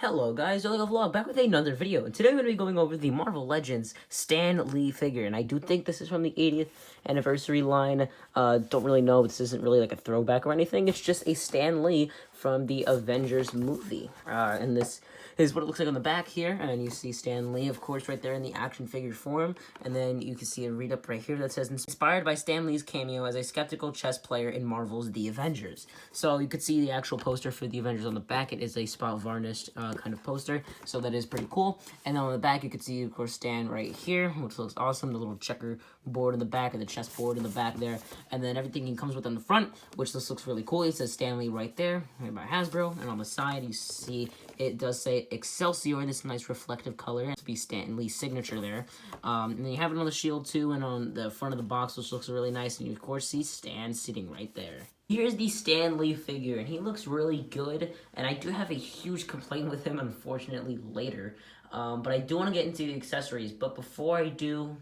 Hello guys, Yellow Vlog back with another video, and today I'm going to be going over the Marvel Legends Stan Lee figure, and I do think this is from the 80th anniversary line. Don't really know, this isn't really like a throwback or anything, it's just a Stan Lee from the Avengers movie, and this is what it looks like on the back here, and you see Stan Lee, of course, right there in the action figure form, and then you can see a read-up right here that says, inspired by Stan Lee's cameo as a skeptical chess player in Marvel's The Avengers. So you could see the actual poster for The Avengers on the back. It is a spot varnished kind of poster, so that is pretty cool. And then on the back, you could see, of course, Stan right here, which looks awesome, the little checker board in the back, and the chessboard in the back there, and then everything he comes with on the front, which this looks really cool. It says Stan Lee right there, made by Hasbro, and on the side, you see it does say Excelsior, this nice reflective color, to be Stan Lee's signature there. And then you have it on the shield too, and on the front of the box, which looks really nice, and you of course see Stan sitting right there. Here's the Stan Lee figure, and he looks really good, and I do have a huge complaint with him, unfortunately, later. But I do want to get into the accessories, but before I do,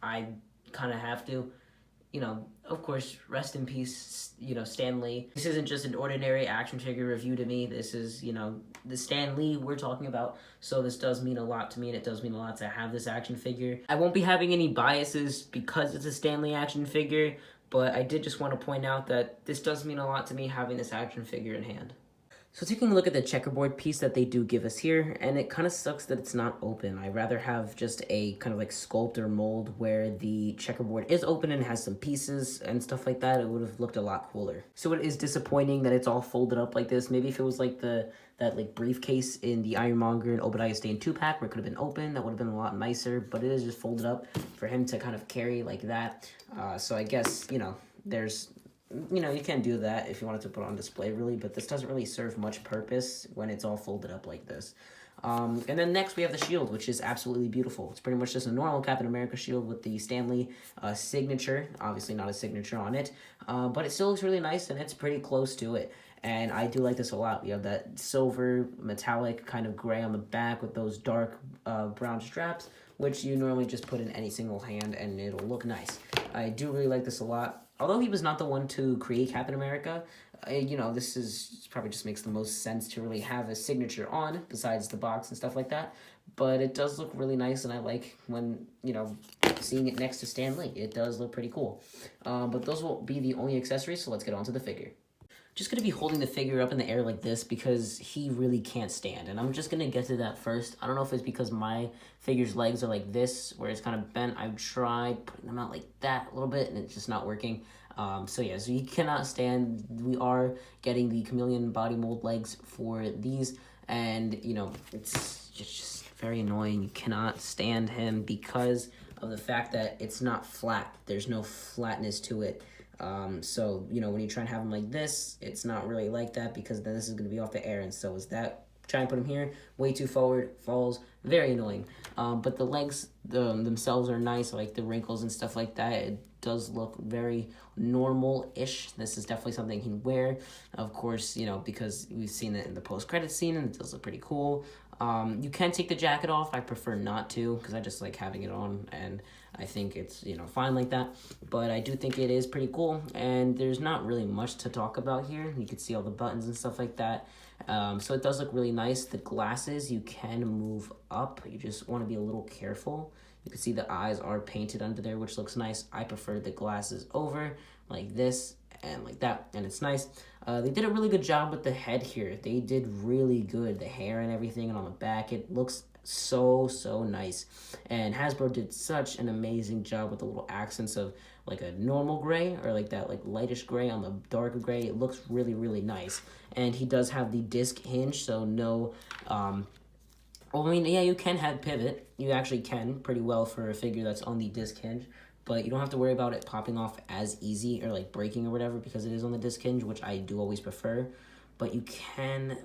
I kind of have to, you know, of course, rest in peace, you know, Stan Lee. This isn't just an ordinary action figure review to me. This is, you know, the Stan Lee we're talking about. So this does mean a lot to me, and it does mean a lot to have this action figure. I won't be having any biases because it's a Stan Lee action figure, but I did just want to point out that this does mean a lot to me having this action figure in hand. So taking a look at the checkerboard piece that they do give us here, and it kind of sucks that it's not open. I'd rather have just a kind of like sculpt or mold where the checkerboard is open and has some pieces and stuff like that. It would have looked a lot cooler. So it is disappointing that it's all folded up like this. Maybe if it was like that like briefcase in the Ironmonger and Obadiah Stane 2-pack where it could have been open, that would have been a lot nicer, but it is just folded up for him to kind of carry like that. So I guess, you know, you can do that if you wanted to put on display, really, but this doesn't really serve much purpose when it's all folded up like this. And then next we have the shield, which is absolutely beautiful. It's pretty much just a normal Captain America shield with the Stan Lee signature. Obviously not a signature on it, but it still looks really nice, and it's pretty close to it. And I do like this a lot. We have that silver metallic kind of gray on the back with those dark brown straps, which you normally just put in any single hand and it'll look nice. I do really like this a lot. Although he was not the one to create Captain America, you know, this probably just makes the most sense to really have a signature on, besides the box and stuff like that. But it does look really nice, and I like when, you know, seeing it next to Stan Lee. It does look pretty cool. But those will be the only accessories, so let's get on to the figure. Just going to be holding the figure up in the air like this because he really can't stand. And I'm just going to get to that first. I don't know if it's because my figure's legs are like this, where it's kind of bent. I've tried putting them out like that a little bit, and it's just not working. So he cannot stand. We are getting the chameleon body mold legs for these. And, you know, it's just very annoying. You cannot stand him because of the fact that it's not flat. There's no flatness to it. So, you know, when you try and have them like this, it's not really like that because then this is going to be off the air, and so is that. Try and put them here, way too forward, falls, very annoying. But the legs themselves are nice, like the wrinkles and stuff like that. It does look very normal-ish. This is definitely something he can wear, of course, you know, because we've seen it in the post-credit scene, and it does look pretty cool. You can take the jacket off. I prefer not to because I just like having it on, and I think it's, you know, fine like that. But I do think it is pretty cool, and there's not really much to talk about here. You can see all the buttons and stuff like that. So it does look really nice. The glasses you can move up. You just want to be a little careful. You can see the eyes are painted under there, which looks nice. I prefer the glasses over like this and like that, and it's nice. They did a really good job with the head here. They did really good. The hair and everything, and on the back, it looks so nice. And Hasbro did such an amazing job with the little accents of like a normal gray or like that like lightish gray on the darker gray. It looks really nice. And he does have the disc hinge, so no well, I mean, yeah, you can have pivot. You actually can pretty well for a figure that's on the disc hinge, but you don't have to worry about it popping off as easy or like breaking or whatever because it is on the disc hinge, which I do always prefer. But you can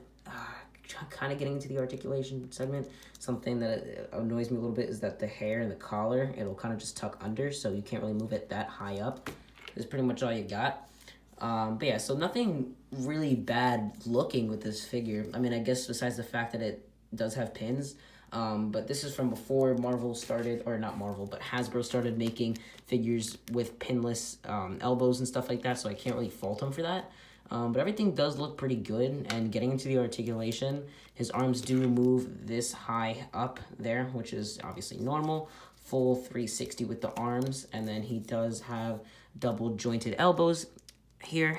kind of getting into the articulation segment. Something that annoys me a little bit is that the hair and the collar, it'll kind of just tuck under, so you can't really move it that high up. That's pretty much all you got. But yeah, so nothing really bad looking with this figure. I mean, I guess besides the fact that it does have pins, but this is from before Marvel started, or not Marvel, but Hasbro started making figures with pinless elbows and stuff like that, so I can't really fault them for that. But everything does look pretty good, and getting into the articulation, his arms do move this high up there, which is obviously normal. Full 360 with the arms, and then he does have double jointed elbows here,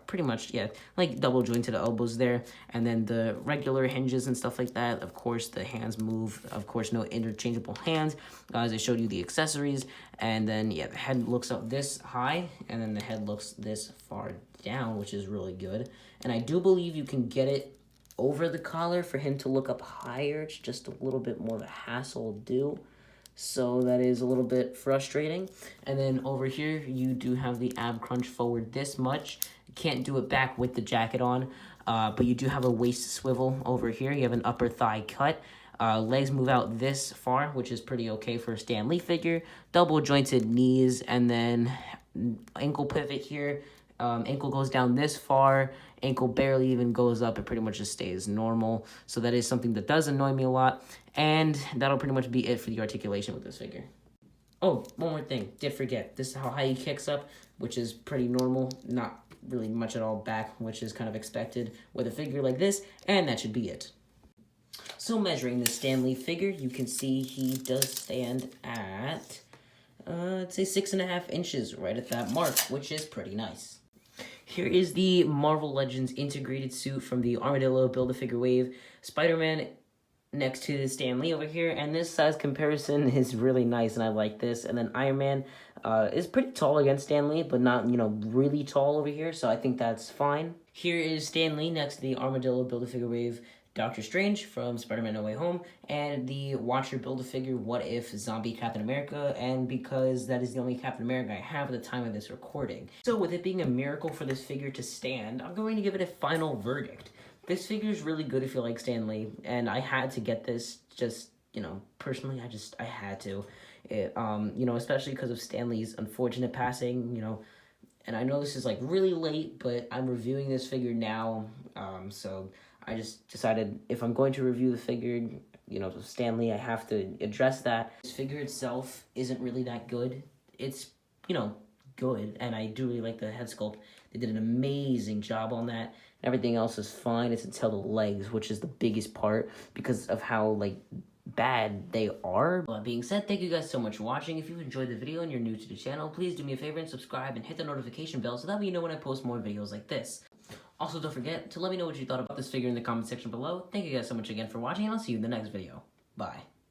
pretty much, yeah, like double jointed elbows there, and then the regular hinges and stuff like that. Of course, the hands move, of course, no interchangeable hands, as I showed you the accessories. And then, yeah, the head looks up this high, and then the head looks this far down, which is really good. And I do believe you can get it over the collar for him to look up higher. It's just a little bit more of a hassle to do. So that is a little bit frustrating. And then over here, you do have the ab crunch forward this much. You can't do it back with the jacket on, but you do have a waist swivel over here. You have an upper thigh cut. Legs move out this far, which is pretty okay for a Stan Lee figure. Double jointed knees, and then ankle pivot here. Ankle goes down this far, ankle barely even goes up, it pretty much just stays normal. So that is something that does annoy me a lot, and that'll pretty much be it for the articulation with this figure. Oh, one more thing, did forget, this is how high he kicks up, which is pretty normal, not really much at all back, which is kind of expected with a figure like this, and that should be it. So measuring this Stan Lee figure, you can see he does stand at, I'd say 6.5 inches, right at that mark, which is pretty nice. Here is the Marvel Legends integrated suit from the Armadillo Build-A-Figure wave. Spider-Man next to Stan Lee over here, and this size comparison is really nice, and I like this. And then Iron Man is pretty tall against Stan Lee, but not, you know, really tall over here, so I think that's fine. Here is Stan Lee next to the Armadillo Build-A-Figure wave Doctor Strange from Spider-Man No Way Home, and the Watcher Build-A-Figure What If Zombie Captain America, and because that is the only Captain America I have at the time of this recording. So with it being a miracle for this figure to stand, I'm going to give it a final verdict. This figure is really good if you like Stan Lee, and I had to get this just, you know, personally, I had to. You know, especially because of Stan Lee's unfortunate passing, you know, and I know this is like really late, but I'm reviewing this figure now, so I just decided if I'm going to review the figure, you know, Stan Lee, I have to address that. This figure itself isn't really that good. It's, you know, good, and I do really like the head sculpt. They did an amazing job on that. Everything else is fine. It's until the legs, which is the biggest part because of how, like, bad they are. That being said, thank you guys so much for watching. If you enjoyed the video and you're new to the channel, please do me a favor and subscribe and hit the notification bell so that way you know when I post more videos like this. Also, don't forget to let me know what you thought about this figure in the comment section below. Thank you guys so much again for watching, and I'll see you in the next video. Bye.